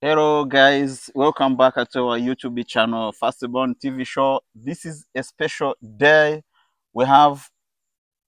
Hello guys, welcome back to our YouTube channel, Firstborn TV show. This is a special day. We have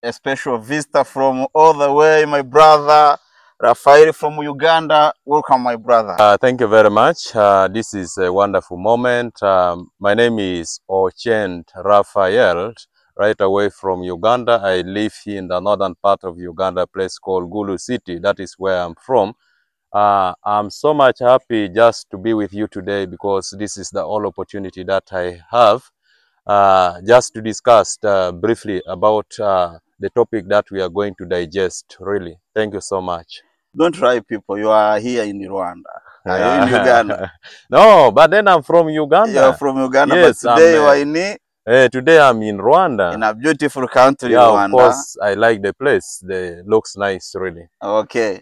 a special visitor from all the way, my brother Raphael from Uganda. Welcome, my brother. Thank you very much. This is a wonderful moment. My name is Raphael, right away from Uganda. I live here in the northern part of Uganda, a place called Gulu City. That is where I'm from. I'm so much happy just to be with you today because this is the only opportunity that I have just to discuss briefly about the topic that we are going to digest, really. Thank you so much. Don't try, people. You are here in Rwanda. Are you in Uganda? No, but then I'm from Uganda. You're from Uganda, yes, but today you are in today I'm in Rwanda. in a beautiful country, yeah, Rwanda. Of course, I like the place. It looks nice, really. Okay.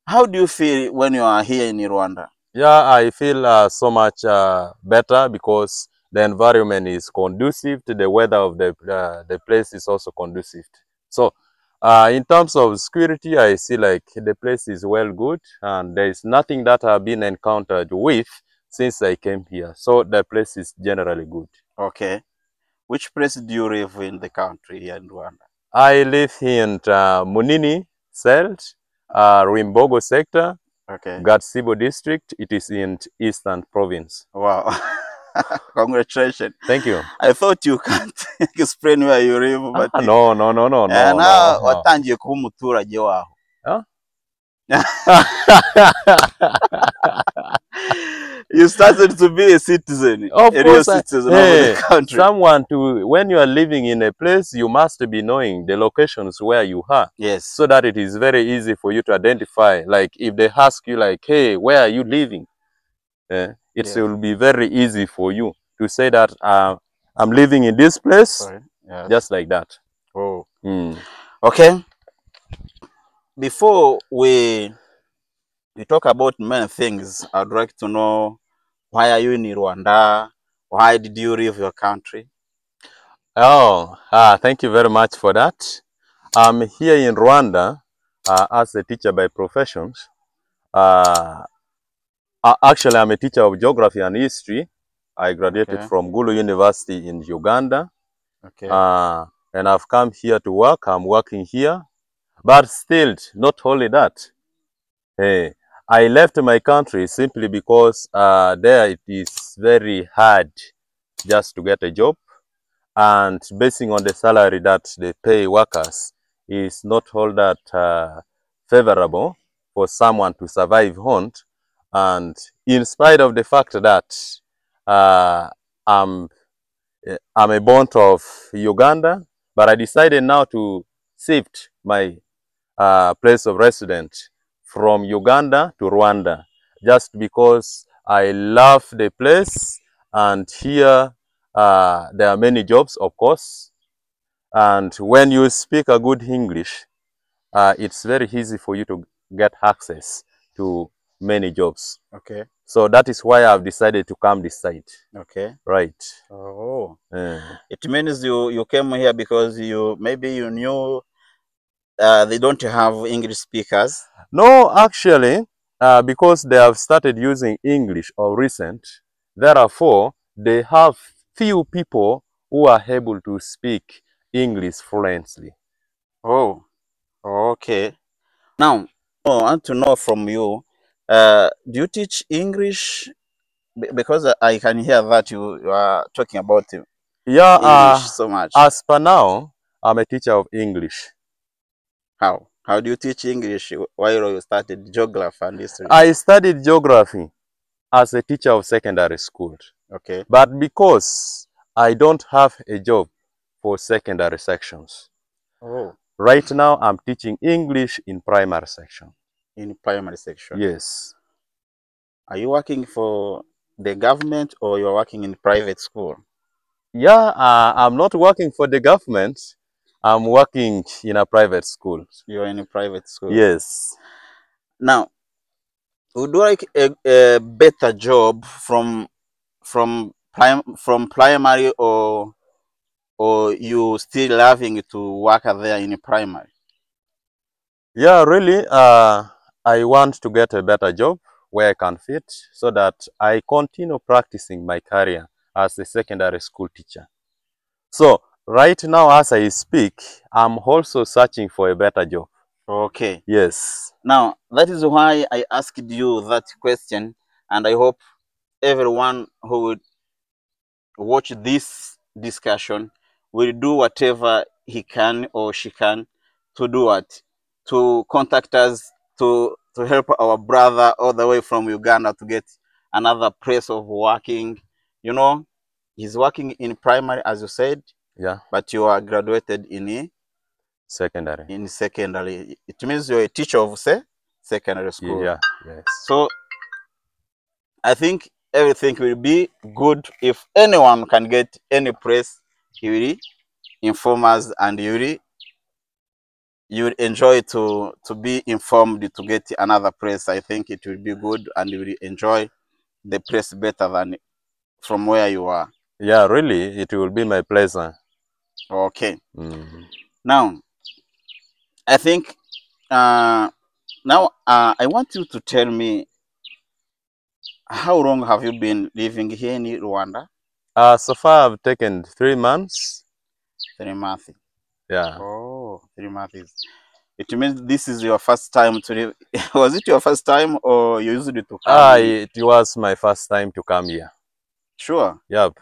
How do you feel when you are here in Rwanda? Yeah, I feel so much better because the environment is conducive to the weather of the place is also conducive. So, in terms of security, I see like the place is well good and there is nothing that I've been encountered with since I came here. So the place is generally good. Okay. Which place do you live in the country here in Rwanda? I live here in Munini, Selt, Rimbogo sector, okay. Gatsibo district. It is in Eastern province. Wow. Congratulations. Thank you. I thought you can't explain where you live, but no. Now watangiye kuba umuturage waho. You started to be a citizen. Of course, citizen of the country. Someone when you are living in a place, you must be knowing the locations where you are. Yes. So that it is very easy for you to identify. Like if they ask you like, hey, where are you living? Will be very easy for you to say that I'm living in this place, just like that. Oh. Okay. Before we talk about many things, I'd like to know, why are you in Rwanda? Why did you leave your country? Oh, thank you very much for that. I'm here in Rwanda as a teacher by profession. Actually, I'm a teacher of geography and history. I graduated from Gulu University in Uganda. Okay. And I've come here to work. I'm working here. But still, not only that. I left my country simply because there it is very hard just to get a job. And basing on the salary that they pay workers is not all that favorable for someone to survive on. And in spite of the fact that I'm a born of Uganda, but I decided now to shift my place of residence from Uganda to Rwanda, just because I love the place, and here there are many jobs, of course, and when you speak a good English, it's very easy for you to get access to many jobs. Okay. So that is why I've decided to come this side. Okay. Right. Oh. It means you came here because maybe you knew they don't have English speakers? No, actually, because they have started using English or recent, therefore, they have few people who are able to speak English fluently. Oh, okay. Now, I want to know from you, do you teach English? Because I can hear that you are talking about English so much. As per now, I'm a teacher of English. How? How do you teach English while you started geography and history? I studied geography as a teacher of secondary school. Okay. But because I don't have a job for secondary sections, right now I'm teaching English in primary section. In primary section? Yes. Are you working for the government or you're working in private school? Yeah, I'm not working for the government. I'm working in a private school. You're in a private school? Yes. Now, would you like a better job from primary, or you still loving to work there in primary? Yeah, really, I want to get a better job where I can fit so that I continue practicing my career as a secondary school teacher. So right now as I speak, I'm also searching for a better job. Okay. Yes. Now, that is why I asked you that question, and I hope everyone who would watch this discussion will do whatever he can or she can to do what? To contact us, to help our brother all the way from Uganda to get another place of working. You know, he's working in primary, as you said. Yeah. But you are graduated in secondary. In secondary. It means you're a teacher of, say, secondary school. Yeah, yes. So I think everything will be good. If anyone can get any place, he will inform us, and you will enjoy to be informed to get another place. I think it will be good, and you will enjoy the place better than from where you are. Yeah, really, it will be my pleasure. Okay. Now, I think now I want you to tell me, how long have you been living here in Rwanda? So far I've taken 3 months. 3 months. Yeah. Oh, 3 months. It means this is your first time to live. Was it your first time, or you used to come? It was my first time to come here. Sure. Yep.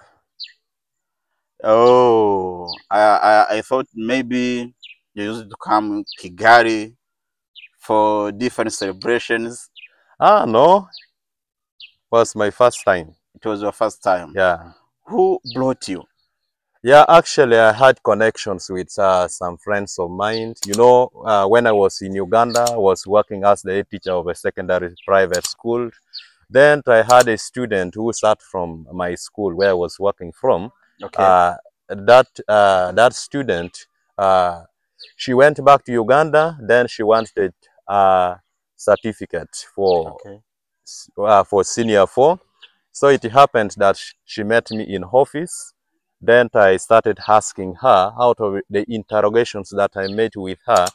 Oh, I thought maybe you used to come Kigali for different celebrations. No. It was my first time. It was your first time. Yeah. Who brought you? Yeah, actually I had connections with some friends of mine. You know, when I was in Uganda, I was working as the head teacher of a secondary private school. Then I had a student who sat from my school where I was working from. Okay. That student, she went back to Uganda. Then she wanted a certificate for senior 4. So it happened that she met me in office. Then I started asking her, out of the interrogations that I made with her,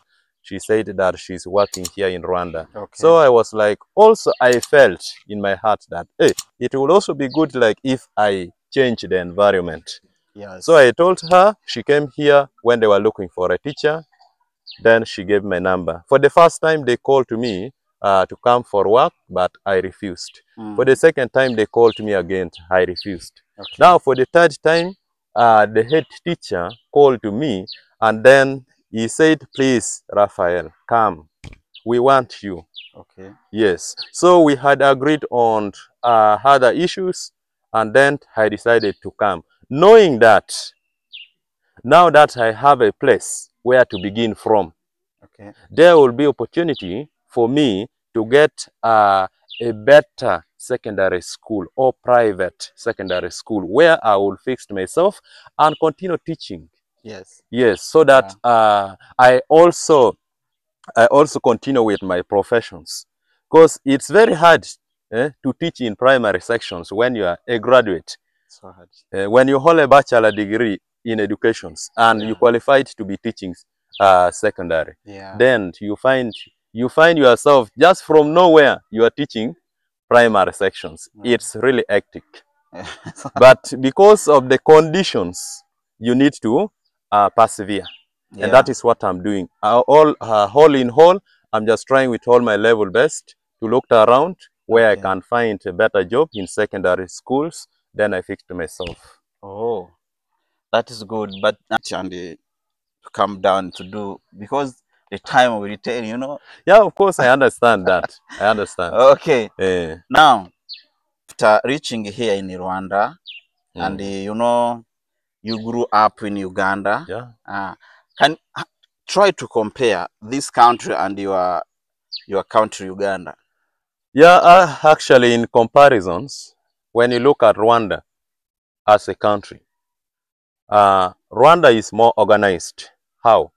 she said that she's working here in Rwanda. Okay. So I was like, also I felt in my heart that, hey, it would also be good like if I change the environment. Yes. So I told her, she came here when they were looking for a teacher. Then she gave my number. For the first time they called to me to come for work, but I refused. For the second time they called me again, I refused. Okay. Now for the third time, the head teacher called to me, and then he said, please, Raphael, come. We want you. Okay. Yes. So we had agreed on other issues, and then I decided to come, knowing that now that I have a place where to begin from, okay, there will be opportunity for me to get a better secondary school or private secondary school where I will fix myself and continue teaching. Yes. Yes, so that I also continue with my professions, because it's very hard to teach in primary sections when you are a graduate. So hard. When you hold a bachelor degree in education and you qualified to be teaching secondary, then you find yourself just from nowhere you are teaching primary sections. It's really hectic. But because of the conditions, you need to persevere. And that is what I'm doing. All in all, I'm just trying with all my level best to look around where I can find a better job in secondary schools. Then I fix to myself. Oh, that is good. But and to come down to do, because the time will return, you know. Yeah, of course, I understand that. I understand. Okay. Now, after reaching here in Rwanda, and you know, you grew up in Uganda. Yeah. Can try to compare this country and your country, Uganda. Yeah, actually, in comparisons, when you look at Rwanda as a country, Rwanda is more organized. How?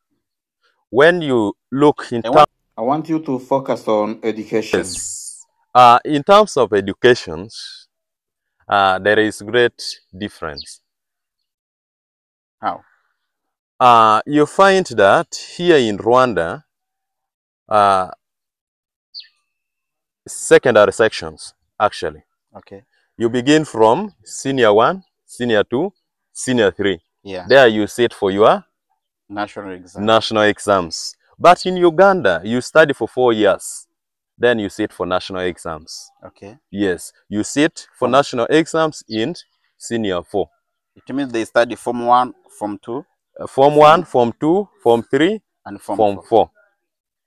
When you look in terms, I want you to focus on education. Yes. In terms of education, there is great difference. How? You find that here in Rwanda, secondary sections, actually. Okay. You begin from senior 1, senior 2, senior 3. Yeah. There you sit for your national exams. But in Uganda, you study for 4 years. Then you sit for national exams. Okay. Yes, you sit for national exams in senior 4. It means they study Form 1, Form 2? Form 1, Form 2, Form 3, and Form 4. Okay.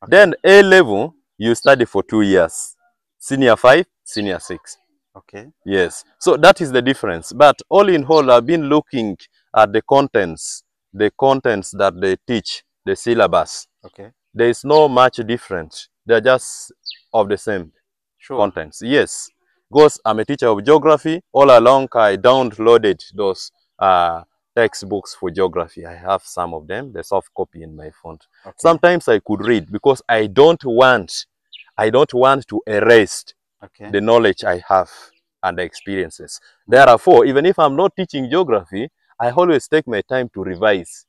Then A level, you study for 2 years. Senior 5, senior 6. Okay. Yes, so that is the difference. But all in all, I've been looking at the contents that they teach, the syllabus. Okay. There is no much difference. They're just of the same contents. Yes, because I'm a teacher of geography. All along, I downloaded those textbooks for geography. I have some of them, the soft copy in my phone. Okay. Sometimes I could read because I don't want to erase the knowledge I have and the experiences. Therefore, even if I'm not teaching geography, I always take my time to revise.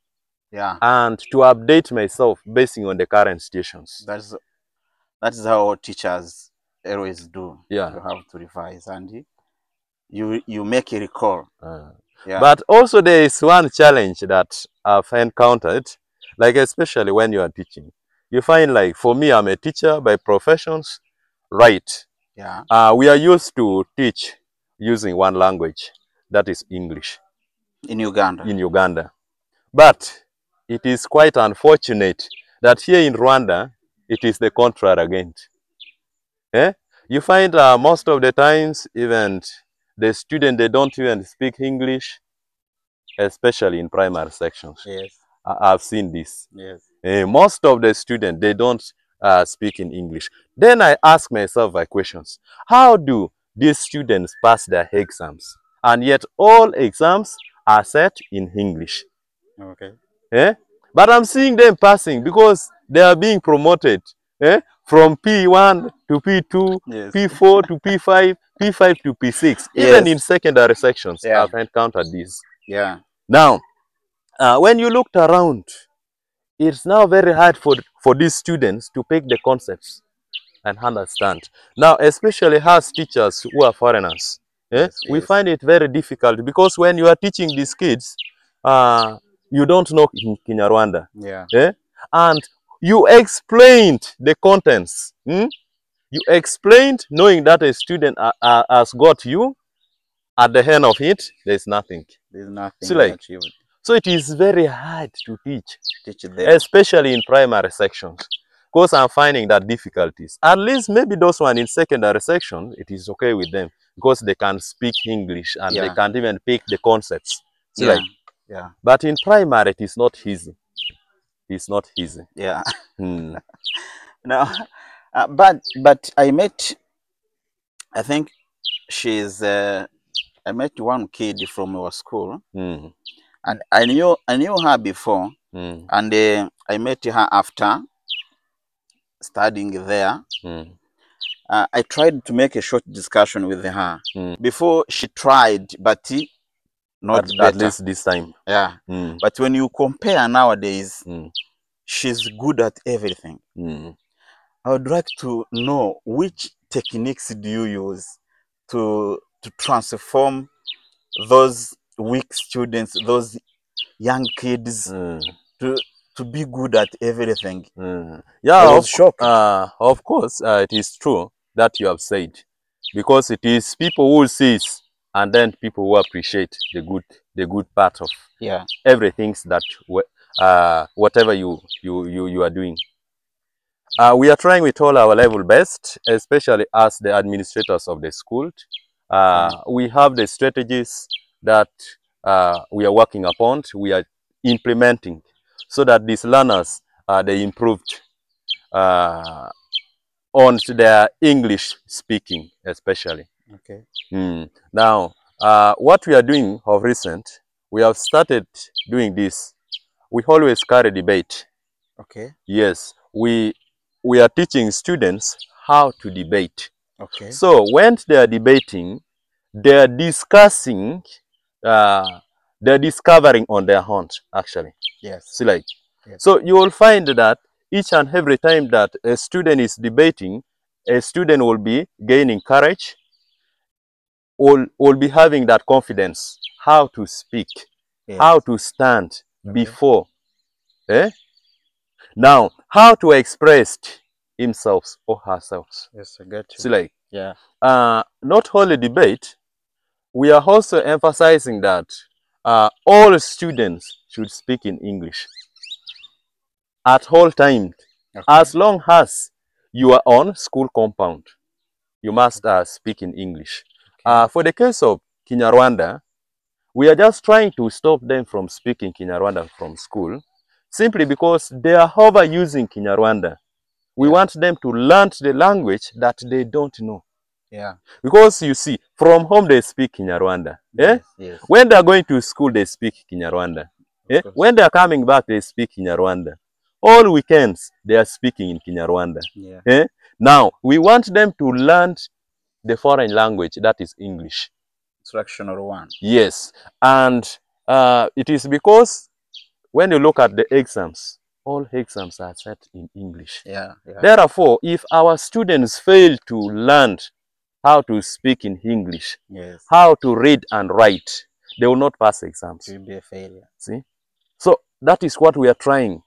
Yeah. And to update myself based on the current situations. That is how teachers always do. Yeah. You have to revise and you make a recall. Yeah. But also there is one challenge that I've encountered, like especially when you are teaching. You find, like, for me, I'm a teacher by professions, right? Yeah. We are used to teach using one language, that is English. In Uganda. In Uganda. But it is quite unfortunate that here in Rwanda, it is the contrary again. Eh? You find most of the times, even the students, they don't even speak English, especially in primary sections. Yes. I've seen this. Yes. Most of the students, they don't speak in English. Then I ask myself questions. How do these students pass their exams? And yet all exams are set in English. Okay. But I'm seeing them passing because they are being promoted from P1 to P2, yes. P4 to P5, P5 to P6. Yes. Even in secondary sections, yeah. I've encountered this. Yeah. Now, when you looked around, it's now very hard for these students to pick the concepts and understand. Now, especially as teachers who are foreigners, yes, we find it very difficult because when you are teaching these kids, you don't know Kinyarwanda. Yeah. And you explained the contents. You explained knowing that a student has got you. At the end of it, there's nothing. There's nothing. So it is very hard to teach them, especially in primary sections. Because I'm finding that difficulties. At least maybe those one in secondary section, it is okay with them because they can speak English and they can't even pick the concepts. So yeah. But in primary, it is not easy. It's not easy. Yeah. No, but I think she's. I met one kid from our school, and I knew her before, and I met her after studying there. I tried to make a short discussion with her before she tried, but not at least this time. Yeah. But when you compare nowadays, she's good at everything. I would like to know which techniques do you use to transform those weak students, those young kids, to be good at everything. Yeah, of course, it is true that you have said, because it is people who sees and then people who appreciate the good part of everything that whatever you are doing. We are trying with all our level best, especially as the administrators of the school. We have the strategies that we are working upon, we are implementing, so that these learners, they improved on their English speaking, especially. Okay. Now, what we are doing of recent, we have started doing this. We always carry debate. Okay. Yes, we are teaching students how to debate. Okay. So when they are debating, they are discussing, they're discovering on their own, actually. Yes. See, yes. So you will find that each and every time that a student is debating, a student will be gaining courage, will be having that confidence, how to speak, how to stand before. Now, how to express himself or herself. Yes, I get you. So like, not only debate, we are also emphasizing that all students should speak in English at all times. As long as you are on school compound, you must speak in English. For the case of Kinyarwanda, we are just trying to stop them from speaking Kinyarwanda from school, simply because they are overusing Kinyarwanda. We want them to learn the language that they don't know. Because you see, from home they speak Kinyarwanda. When they are going to school, they speak Kinyarwanda. When they are coming back, they speak Kinyarwanda. All weekends, they are speaking in Kinyarwanda. Now, we want them to learn the foreign language, that is English. Instructional one. Yes. And it is because when you look at the exams, all exams are set in English. Therefore, if our students fail to learn how to speak in English, how to read and write, they will not pass exams. It will be a failure. See? So that is what we are trying,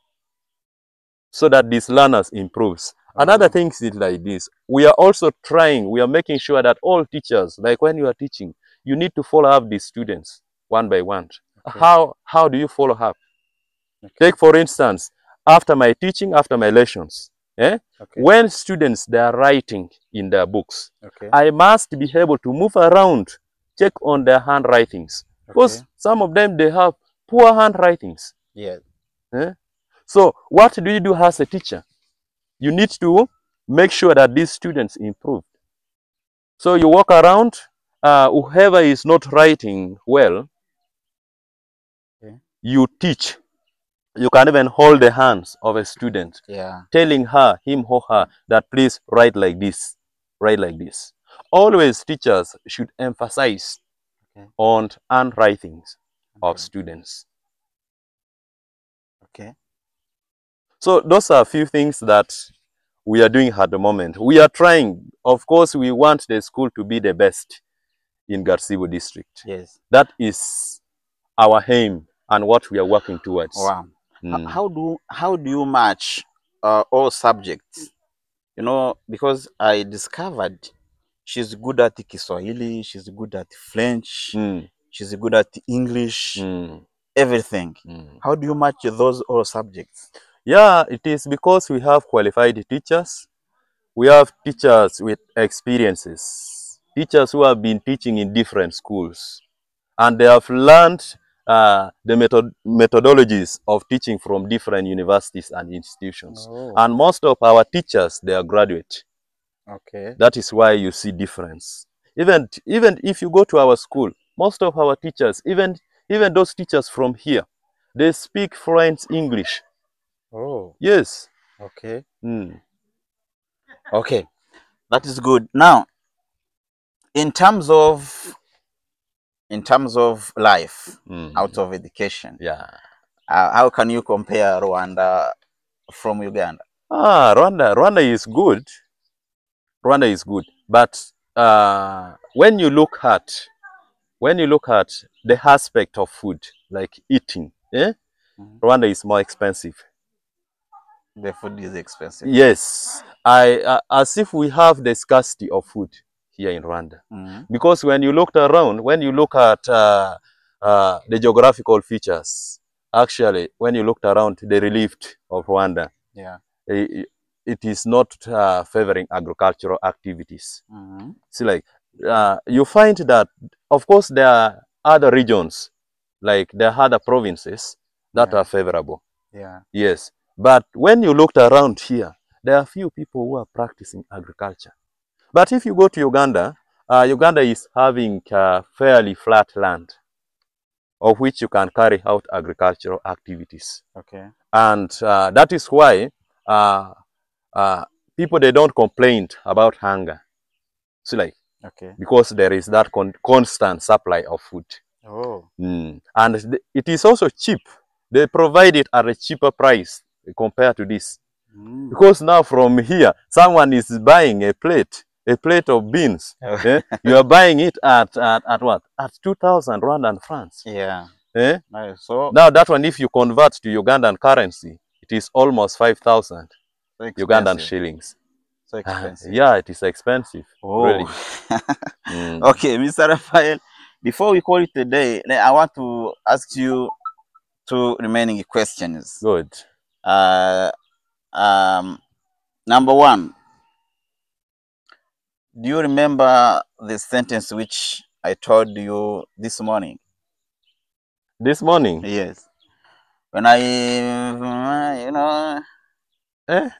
so that these learners improves. Another thing is like this. We are also trying, we are making sure that all teachers, like when you are teaching, you need to follow up the students one by one. How do you follow up? Take for instance, after my teaching, after my lessons, when students, they are writing in their books, I must be able to move around, check on their handwritings. Because some of them, they have poor handwritings. So what do you do as a teacher? You need to make sure that these students improve. So you walk around, whoever is not writing well, you teach. You can even hold the hands of a student, telling her, him or her, that please write like this, write like this. Always teachers should emphasize on handwritings of students. So those are a few things that we are doing at the moment. We are trying. Of course, we want the school to be the best in Garsibo district. That is our aim and what we are working towards. Wow. How do you match all subjects? You know, because I discovered she's good at Kiswahili, she's good at French, she's good at English, everything. How do you match those all subjects? Yeah, it is because we have qualified teachers. We have teachers with experiences, teachers who have been teaching in different schools, and they have learned the methodologies of teaching from different universities and institutions. And most of our teachers, they are graduate. That is why you see difference. Even if you go to our school, most of our teachers, even those teachers from here, they speak fluent English. Yes. Okay, that is good. Now, in terms of life out of education, how can you compare Rwanda from Uganda? Rwanda is good. Rwanda is good, but when you look at the aspect of food, like eating, Rwanda is more expensive. The food is expensive. Yes, as if we have the scarcity of food here in Rwanda. Because when you looked around, when you look at the geographical features, actually, when you looked around the relief of Rwanda, it is not favoring agricultural activities. See, like, you find that, of course, there are other regions, like there are other provinces that are favorable. Yes. But when you looked around here, there are few people who are practicing agriculture. But if you go to Uganda, Uganda is having fairly flat land, of which you can carry out agricultural activities. And that is why people, they don't complain about hunger. See, like, because there is that constant supply of food. And it is also cheap. They provide it at a cheaper price compared to this. Because now from here, someone is buying a plate of beans. You are buying it at what? At 2,000 Rwandan francs. Yeah. Nice. So now that one, if you convert to Ugandan currency, it is almost 5,000 Ugandan shillings. So expensive. Yeah, it is expensive. Oh. Really. Okay, Mr. Raphael, before we call it a day, I want to ask you two remaining questions. Good. Number one, do you remember the sentence which I told you this morning? This morning? Yes. When I, you know, do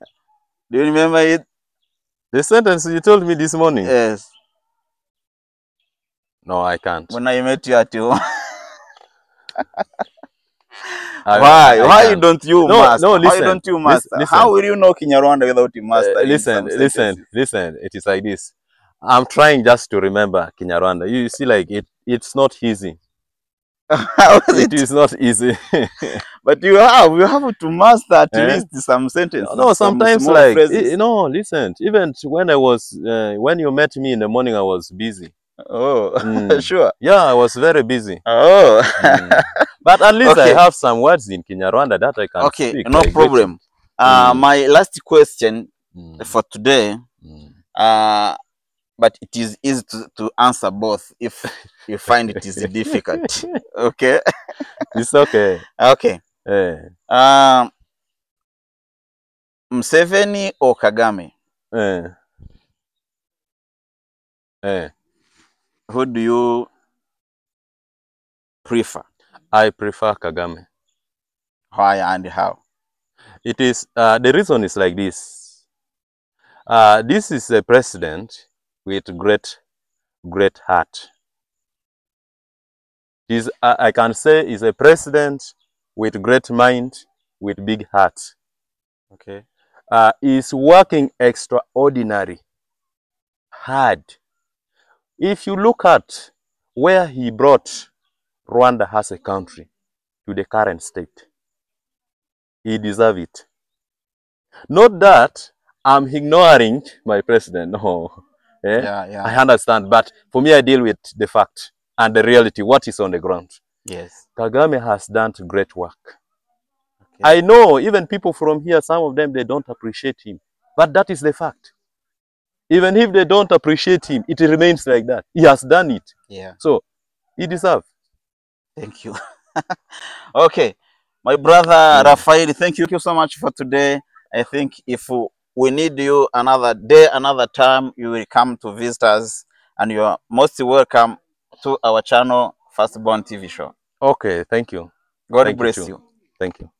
you remember it? The sentence you told me this morning? Yes. No, I can't. When I met you at home. Why don't you master? No, listen. Why don't you master? Listen. How will you know Kinyarwanda without you master? Listen. It is like this. I'm trying just to remember Kinyarwanda. You see, like it's not easy. How is it is not easy. But you have to master at least some sentences. No, sometimes like listen. Even when I was when you met me in the morning, I was busy. Oh, sure. Yeah, I was very busy. Oh. But at least I have some words in Kinyarwanda that I can speak. Okay, no problem. My last question for today, but it is easy to answer both if you find it is difficult. Okay? It's okay. Okay. Museveni or Kagame? Who do you prefer? I prefer Kagame. Why and how? It is the reason is like this. This is a president with great heart. I can say is a president with great mind, with big heart. Okay. Is working extraordinary hard. If you look at where he brought Rwanda as a country to the current state, he deserves it. Not that I'm ignoring my president, no. I understand, but for me, I deal with the fact and the reality, what is on the ground. Yes. Kagame has done great work. Okay. I know even people from here, some of them, they don't appreciate him, but that is the fact. Even if they don't appreciate him, it remains like that. He has done it. Yeah. So, he deserves. Thank you. Okay. My brother Raphael, thank you so much for today. I think if we need you another day, another time, you will come to visit us. And you are most welcome to our channel, Firstborn TV Show. Okay, thank you. God bless you. Thank you.